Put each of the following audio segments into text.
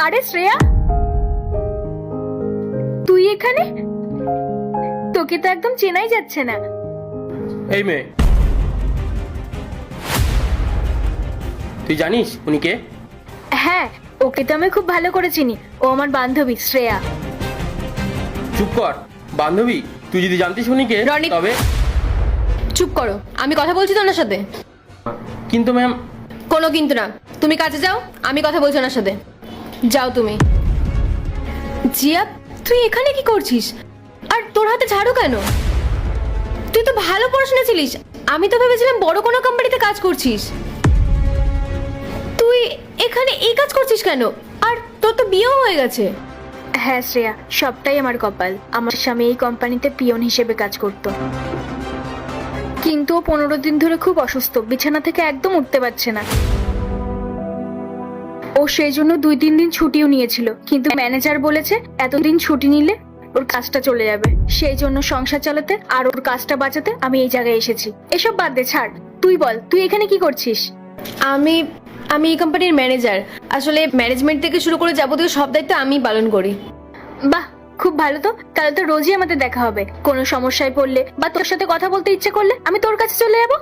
আরে শ্রেয়া, তুই এখানে? তোকে তো একদম চেনাই যাচ্ছে না। এই মেয়ে, তুই জানিস উনি কে? হ্যাঁ, ওকে তো আমি খুব ভালো করে চিনি। ও আমার বান্ধবী শ্রেয়া। চুপ কর। বান্ধবী? তুই যদি জানতিস উনি কে রনি। তবে। চুপ করো, আমি কথা বলছি তো ওনার সাথে। কিন্তু ম্যাম। কোনো কিন্তু না, তুমি কাছে যাও, আমি কথা বলছি ওনার সাথে। যাও তুমি। জিয়া, তুই এখানে কি করছিস? আর তোর হাতে ঝাড়ু কেন? তুই তো ভালো পড়াশোনা ছিলিস, আমি তো ভেবেছিলাম বড় কোনো কোম্পানিতে কাজ করছিস। তুই এখানে এই কাজ করছিস কেন? আর তোর তো বিয়েও হয়ে গেছে। হ্যাঁ শ্রেয়া, সবটাই আমার কপাল। আমার স্বামী এই কোম্পানিতে পিয়ন হিসেবে কাজ করত, কিন্তু ও 15 দিন ধরে খুব অসুস্থ, বিছানা থেকে একদম উঠতে পারছে না। ও সেই জন্য 2-3 দিন ছুটিও নিয়েছিল, কিন্তু ম্যানেজার বলেছে এতদিন ছুটি নিলে ওর কাজটা চলে যাবে। সেই জন্য সংসার চালাতে আর ওর কাজটা বাঁচাতে আমি এই জায়গায় এসেছি। এসব বাদ দে, ছাড়। তুই বল, তুই এখানে কি করছিস? আমি আমি এই কোম্পানির ম্যানেজার। আসলে ম্যানেজমেন্ট থেকে শুরু করে যাবতীয় সব দায়িত্ব আমি পালন করি। বাহ, খুব ভালো তো। তাহলে তো রোজই আমাদের দেখা হবে। কোনো সমস্যায় পড়লে বা তোর সাথে কথা বলতে ইচ্ছে করলে আমি তোর কাছে চলে যাবো।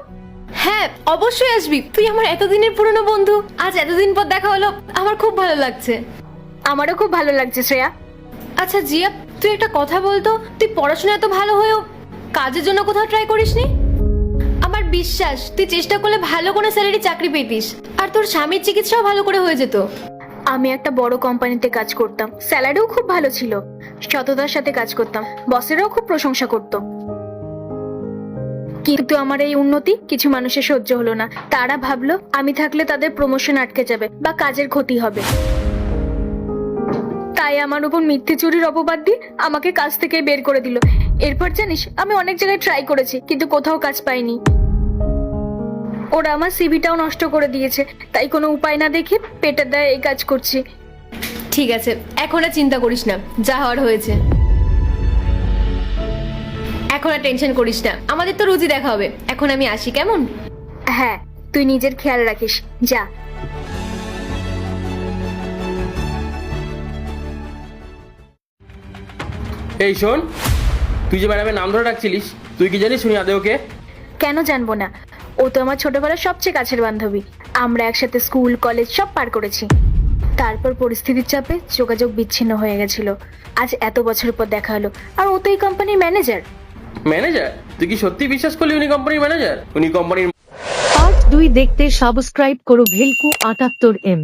হ্যাঁ, অবশ্যই আসবি। তুই আমার এতদিনের পুরনো বন্ধু, আজ এতদিন পর দেখা হলো, আমার খুব ভালো লাগছে। আমারও খুব ভালো লাগছে শ্রেয়া। আচ্ছা জিয়া, তুই একটা কথা বলতো, তুই পড়াশোনা এত ভালো হয়েও কাজের জন্য কোথাও ট্রাই করিসনি? আমার বিশ্বাস তুই চেষ্টা করলে ভালো কোনো স্যালারি চাকরি পেতিস, আর তোর স্বামীর চিকিৎসাও ভালো করে হয়ে যেত। আমি একটা বড় কোম্পানিতে কাজ করতাম, স্যালারিও খুব ভালো ছিল, সততার সাথে কাজ করতাম, বসেরাও খুব প্রশংসা করত। কিন্তু আমার এই উন্নতি কিছু মানুষের সহ্য হলো না। তারা ভাবলো আমি থাকলে তাদের প্রমোশন আটকে যাবে বা কাজের ক্ষতি হবে। তাই আমার উপর মিথ্যে চুরির অপবাদ দিয়ে আমাকে কাজ থেকে বের করে দিল। এরপর জানিস, আমি অনেক জায়গায় ট্রাই করেছি, কিন্তু কোথাও কাজ পাইনি। ওরা আমার সিভিটাও নষ্ট করে দিয়েছে। তাই কোনো উপায় না দেখে পেটের দায়ে এই কাজ করছি। ঠিক আছে, এখন আর চিন্তা করিস না, যা হওয়ার হয়েছে। এখন আর টেনশন করিস না, আমাদের তো রোজই দেখা হবে। এখন আমি আসি, কেমন? হ্যাঁ, তুই নিজের খেয়াল রাখিস, যা। এই শোন, তুই যে ম্যাডামের নাম ধরে ডাকছিলিস, তুই কি জানিস উনি আদৌ কে? কেন জানবো না? ও তো আমার ছোটবেলার সবচেয়ে কাছের বান্ধবী। আমরা একসাথে স্কুল কলেজ সব পার করেছি। তারপর পরিস্থিতির চাপে যোগাযোগ বিচ্ছিন্ন হয়ে গেছিল। আজ এত বছর পর দেখা হলো, আর ও তো এই কোম্পানির ম্যানেজার। ম্যানেজার? তুই কি সত্যি বিশ্বাস করলি উনি কোম্পানির ম্যানেজার? উনি কোম্পানির পার্ট 2 দেখতে সাবস্ক্রাইব করো ভেলকু 78M।